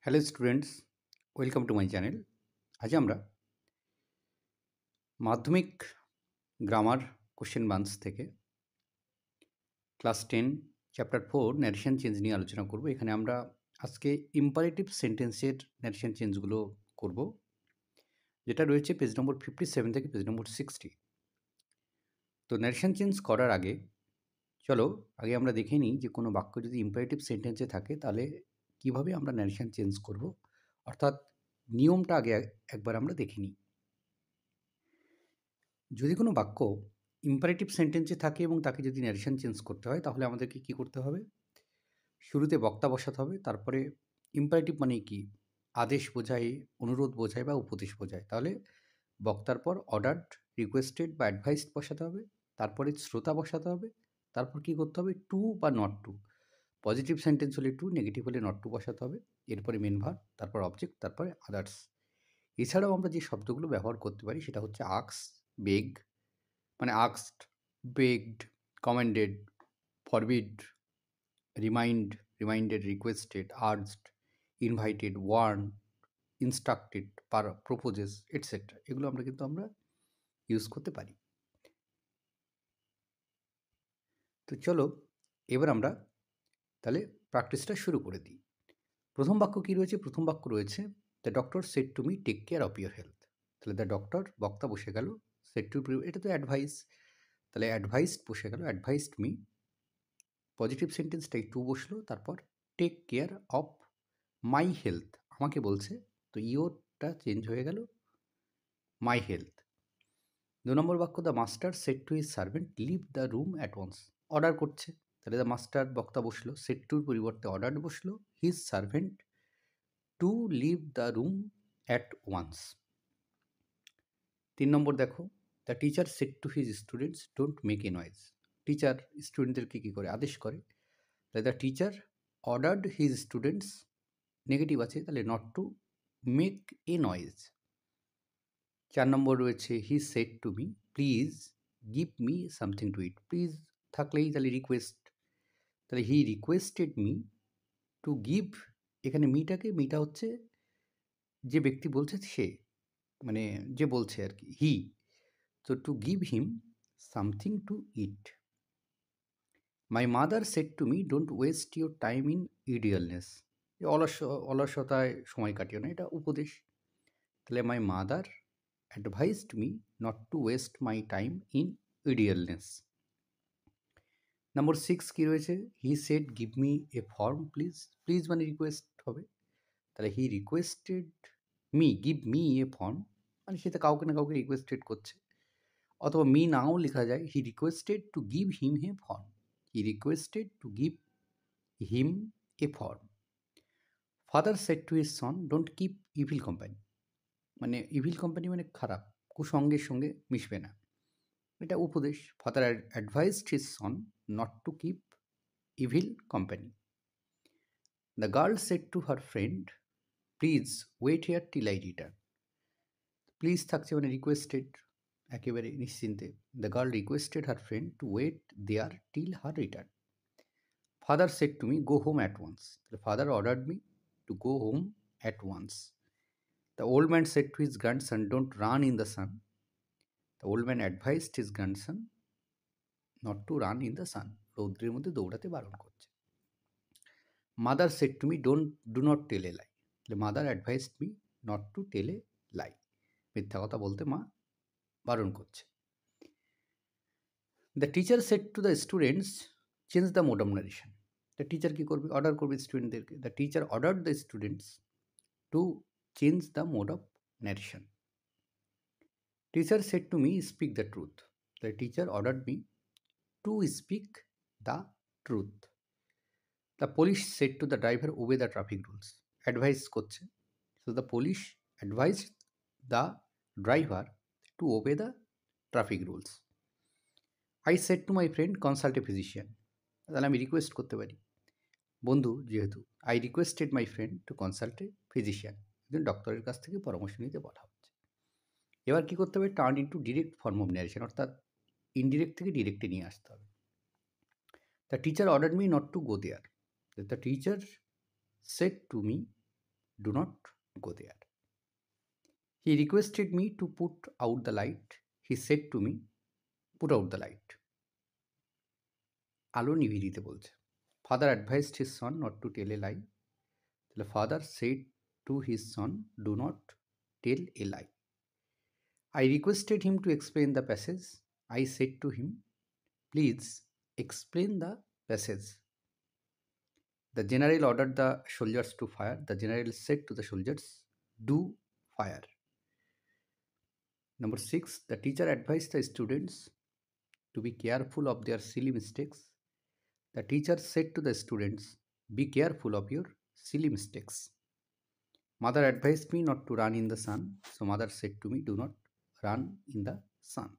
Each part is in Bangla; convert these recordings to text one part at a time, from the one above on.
Hello students, welcome to my channel. আজ আমরা মাধ্যমিক গ্রামার কোশ্চেন বান্স থেকে ক্লাস 10 চ্যাপ্টার 4 ন্যারেশন চেঞ্জ নিয়ে আলোচনা করব। এখানে আমরা আজকে ইম্পারেটিভ সেন্টেন্সের ন্যারেশন চেঞ্জগুলো করব, যেটা রয়েছে পেজ নম্বর 57 থেকে পেজ নম্বর 60। তো ন্যারেশন চেঞ্জ করার আগে চলো আগে আমরা দেখে নিই যে কোনো বাক্য যদি ইম্পারেটিভ সেন্টেন্সে থাকে তাহলে কিভাবে আমরা ন্যারেশন চেঞ্জ করব, অর্থাৎ নিয়মটা আগে একবার আমরা দেখে নিই। যদি কোনো বাক্য ইম্পারেটিভ সেন্টেন্সে থাকে এবং তাকে যদি ন্যারেশন চেঞ্জ করতে হয় তাহলে আমাদেরকে কি করতে হবে? শুরুতে বক্তা বসাতে হবে। তারপরে ইম্পারেটিভ মানে কি? আদেশ বোঝায়, অনুরোধ বোঝায় বা উপদেশ বোঝায়। তাহলে বক্তার পর অর্ডারড, রিকোয়েস্টেড বা অ্যাডভাইসড বসাতে হবে। তারপরে শ্রোতা বসাতে হবে। তারপর কি করতে হবে? টু বা নট টু। পজিটিভ সেন্টেন্স হলে টু, নেগেটিভ হলে নট টু বসাতে হবে। এরপরে মেন ভার্ব, তারপর অবজেক্ট, তারপরে আদার্স। এছাড়াও আমরা যে শব্দগুলো ব্যবহার করতে পারি সেটা হচ্ছে আক্স, বেগ, মানে asked, begged, commanded, forbid, reminded, requested, urged, invited, warn, instructed, proposes, etcetera. এগুলো আমরা ইউজ করতে পারি। তো চলো এবার আমরা তাহলে প্র্যাকটিসটা শুরু করে দিই। প্রথম বাক্য কী রয়েছে? প্রথম বাক্য রয়েছে the doctor said to me take care of your health. তাহলে দ্য ডক্টর, বক্তা বসে গেল, সেড টু, এটা তো অ্যাডভাইস, তাহলে অ্যাডভাইসড বসে গেল, অ্যাডভাইসড মি, পজিটিভ সেন্টেন্সটাই টু বসলো, তারপর take care of my health, আমাকে বলছে, তো ইওরটা চেঞ্জ হয়ে গেল মাই হেলথ। 2 নম্বর বাক্য the master said to his servant leave the room at once, order করছে, তাহলে দ্য মাস্টার বক্তা বসলো, সেড টুর পরিবর্তে অর্ডার বসলো, his servant to leave the room at once. 3 number দেখো the teacher said to his students don't make a noise, teacher স্টুডেন্টদেরকে কী করে? আদেশ করে। তাহলে the teacher ordered his students, negative আছে তাহলে not to make a noise. 4 number রয়েছে he said to me please give me something to eat, please থাকলেই তাহলে রিকোয়েস্ট, তাহলে he requested me to give, এখানে মিটা হচ্ছে যে ব্যক্তি বলছে সে, মানে যে বলছে আর কি, হি, তো to give him something to eat. My mother said to me don't waste your time in idleness, অলসতায় সময় কাটিও না, এটা উপদেশ। তাহলে my mother advised me not to waste my time in idleness. Number 6 কী রয়েছে? He said give me a form please, please মানে রিকোয়েস্ট হবে, তাহলে he requested me, give me a form, মানে সেটা কাউকে না কাউকে রিকোয়েস্টেড করছে, অথবা মি নাও লেখা যায়, he requested to give him a form, he requested to give him a form. Father said to his son don't keep evil company, মানে ইভিল কোম্পানি মানে খারাপ, কুসঙ্গের সঙ্গে মিশবে না, এটা উপদেশ। Father advised his son not to keep evil company. The girl said to her friend please wait here till I return, please থাকছে মানে রিকোয়েস্টেড, একেবারে নিশ্চিন্তে, the girl requested her friend two wait there till her return. Father said to me go home at once, তাহলে father ordered me to go home at once. The old man said to his grandson don't run in the sun, the old man advised his grandson not to run in the sun, রৌদ্রের মধ্যে দৌড়াতে বারণ করছে। Mother said to me do not tell a lie, তাহলে mother advised me not to tell a লাই, মিথ্যা কথা বলতে মা বারণ করছে। The teacher said to the students change the mode of narration, the teacher কী করবে? অর্ডার করবে স্টুডেন্টদেরকে, the teacher ordered the students to change the mode of narration. Teacher said to me, speak the truth. The teacher ordered me to speak the truth. The police said to the driver, obey the traffic rules. Advice করছে, so the police advised the driver to obey the traffic rules. I said to my friend, consult a physician. তাহলে আমি রিকোয়েস্ট করতে পারি, বন্ধু যেহেতু, I requested my friend to consult a physician, একজন ডক্টরের কাছ থেকে পরামর্শ নিতে বলা হচ্ছে। এবার কী করতে হবে? Turn into direct form of narration, অর্থাৎ ইনডিরেক্ট থেকে ডিরেক্টে নিয়ে আসতে হবে। The teacher order me not to go there, the teacher said to me do not go there. He requested me to put out the light. He said to me, put out the light. আলো নিভিয়ে দিতে বলছে। Father advised his son not to tell a lie. The father said to his son, do not tell a lie. I requested him to explain the passage. I said to him, please explain the passage. The general ordered the soldiers to fire. The general said to the soldiers, do fire. Number 6, the teacher advised the students to be careful of their silly mistakes. The teacher said to the students, be careful of your silly mistakes. Mother advised me not to run in the sun. So mother said to me, do not run in the sun.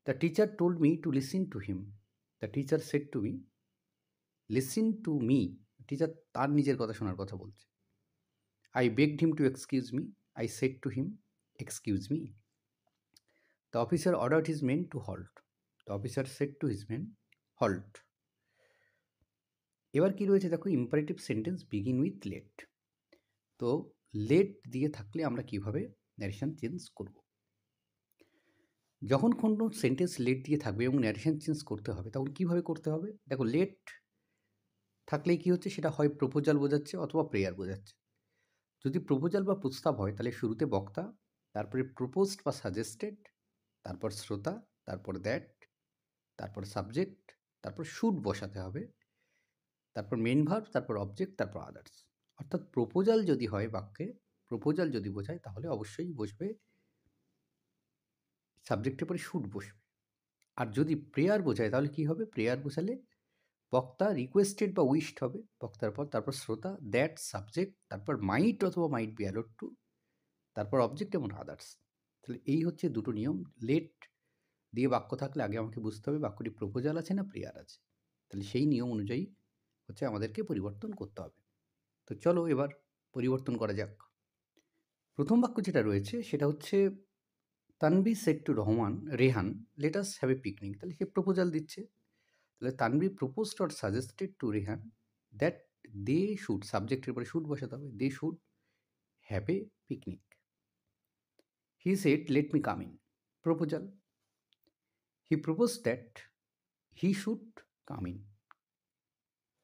The teacher told me to listen to him. The teacher said to me, listen to me. Teacher তার নিজের কথা শোনার কথা বলছে। I begged him to excuse me. I said to him, excuse me. The officer ordered his men to halt. The officer said to his men, halt. এবার কি রয়েছে দেখো, imperative sentence begin with let. তো লেট দিয়ে থাকলে আমরা কিভাবে ন্যারেশন চেঞ্জ করব। যখন কোনো সেন্টেন্স লেট দিয়ে থাকবে এবং ন্যারেশন চেঞ্জ করতে হবে তখন কিভাবে করতে হবে। দেখো, লেট থাকলেই কি হচ্ছে, সেটা হয় প্রপোজাল বোঝাচ্ছে অথবা প্রেয়ার বোঝাচ্ছে। যদি প্রপোজাল বা প্রস্তাব হয় তাহলে শুরুতে বক্তা, তারপরে প্রপোজড বা সাজেস্টেড, তারপর শ্রোতা, তারপর দ্যাট, তারপর সাবজেক্ট, তারপর শুড বসাতে হবে, তারপর মেন ভার্ব, তারপর অবজেক্ট, তারপর আদার্স। অর্থাৎ প্রপোজাল যদি হয় বাক্যে, প্রপোজাল যদি বোঝায় তাহলে অবশ্যই বসবে সাবজেক্টের পরে শুড বসবে। আর যদি প্রেয়ার বোঝায় তাহলে কি হবে, প্রেয়ার বোঝালে বক্তা রিকোয়েস্টেড বা উইশড হবে বক্তার পর, তারপর শ্রোতা, দ্যাট, সাবজেক্ট, তারপর মাইট অথবা মাইট বি অ্যালোড টু, তারপর অবজেক্ট এবং আদার্স। তাহলে এই হচ্ছে দুটো নিয়ম। লেট দিয়ে বাক্য থাকলে আগে আমাকে বুঝতে হবে বাক্যটি প্রপোজাল আছে না প্রেয়ার আছে। তাহলে সেই নিয়ম অনুযায়ী হচ্ছে আমাদেরকে পরিবর্তন করতে হবে। তো চলো এবার পরিবর্তন করা যাক। প্রথম বাক্য যেটা রয়েছে সেটা হচ্ছে Tanvi said to Rehan let us have a picnic. তাহলে সে প্রপোজাল দিচ্ছে। তাহলে Tanvi proposed or suggested to Rehan that they should, সাবজেক্টের পরে শুড বসাতে হবে, they should have a picnic. He said let me come in, proposal. He propose that he should come in,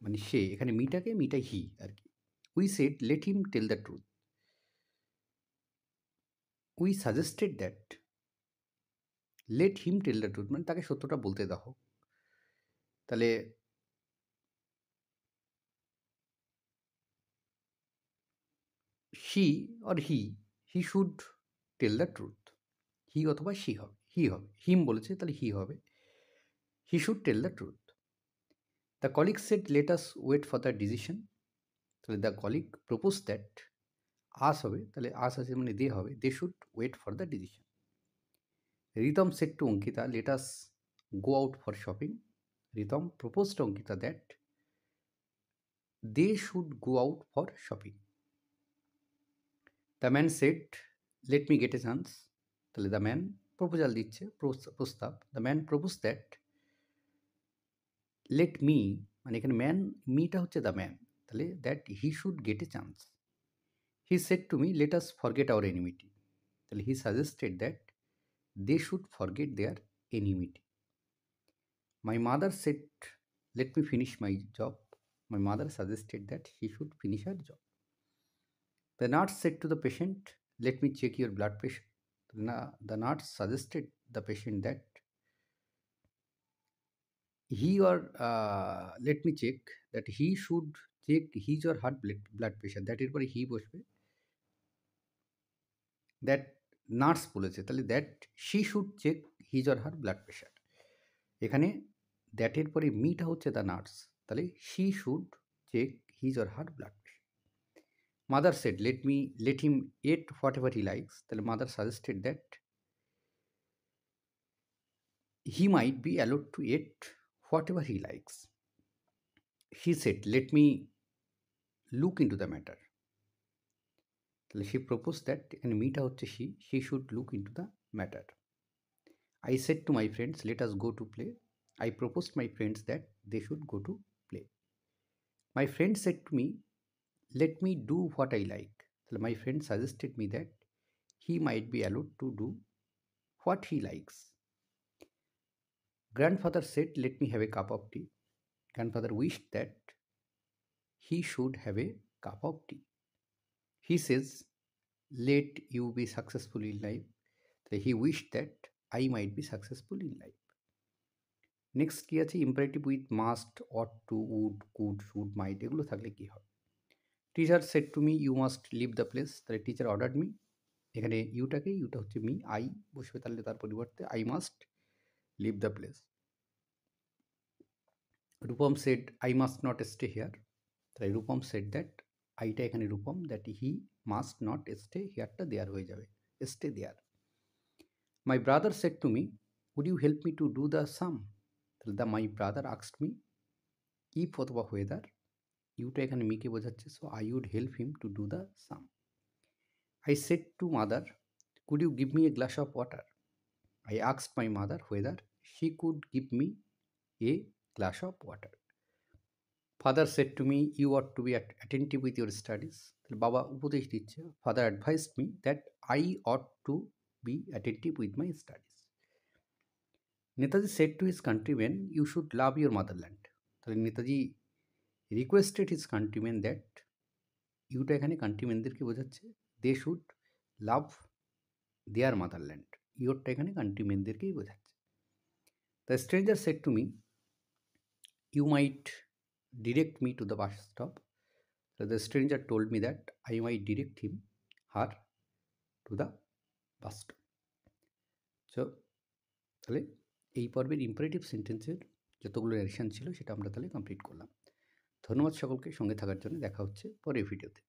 মানে সে, এখানে মিটাই হি আর কি। We said let him tell the truth. We suggested that let him tell the truth, মানে তাকে সত্যটা বলতে দাও। তাহলে she or he should tell the truth. He অথবা শি হবে, হি হবে, হিম বলেছে তাহলে হি হবে। He should tell the truth. The colleague said let us wait for the decision. তাহলে the colleague propose that, us হবে, তাহলে আস আছে মানে দে হবে, they should wait for the decision. Ritam said to Ankita let us go out for shopping. Ritam proposed to Ankita that they should go out for shopping. The man said, let me get a chance. তাহলে the man proposal দিচ্ছে, প্রস্তাব। The man proposed that let me, মানে এখানে ম্যান, মিটা হচ্ছে the man, তাহলে that he should get a chance. He said to me, let us forget our enmity. তাহলে he suggested that they should forget their enmity. My mother said, let me finish my job. My mother suggested that he should finish her job. The nurse said to the patient, let me check your blood pressure. The nurse suggested the patient that he or let me check that he should check his or her blood pressure. That এর পরে he বসবে, that নার্স বলেছে তাহলে that she should check his or her blood pressure। এখানে দ্যাটের পরে মিটা হচ্ছে দ্য নার্স, তাহলে she should check his or her blood pressure। Mother said, let him eat whatever he likes. তাহলে mother suggested that he might be allowed to eat whatever he likes. She said, let me look into the matter. তাহলে she proposed that, এখানে মিটা হচ্ছে she should look into the matter. I said to my friends, let us go to play. I proposed my friends that they should go to play. My friend said to me, let me do what I like. তাহলে my friend suggested me that he might be allowed to do what he likes. Grandfather said, let me have a cup of tea. Grandfather wished that he should have a cup of tea. He says, let you be successful in life. So he wished that I might be successful in life. Next কি আছে? Imperative with must, ought to, would, could, should, might, এগুলো থাকলে কি হয়? Teacher said to me you must leave the place, তাহলে টিচার অর্ডার মি, এখানে ইউটা হচ্ছে মি, আই বসবে, তাহলে তার পরিবর্তে I must leave the place. Rupam said I must not stay here, তাই রূপম সেড দ্যাট, আইটা এখানে Rupam, that he must not stay, হিয়ারটা দেয়ার হয়ে যাবে, stay there. My brother said to me would you help me to do the same, তাহলে the my brother asked me, if অথবা ওয়েদার, ইউটা এখানে মিকে বোঝাচ্ছে, so I would help him to do the same. I said to mother could you give me a glass of water, I asked my mother whether she could give me a glass of water. Father said to me you ought to be attentive with your studies, তাহলে বাবা উপদেশ দিচ্ছে, father advised me that I ought to be attentive with my studies. Netaji said to his countryman you should love your motherland, তাহলে Netaji requested his countryman that, ইউটা এখানে কান্ট্রিম্যানদেরকে বোঝাচ্ছে, they should love there motherland, ইউরটা এখানে কান্ট্রিম্যানদেরকেই বোঝাচ্ছে। The stranger said to me you might direct me to the bus stop, the stranger told me that I might direct him her to the bus stop. So তাহলে এই পর্বের ইম্পারেটিভ সেন্টেন্সের যতগুলো ন্যারেশন ছিল সেটা আমরা তাহলে কমপ্লিট করলাম। ধন্যবাদ সকলকে সঙ্গে থাকার জন্য। দেখা হচ্ছে পরের ভিডিওতে।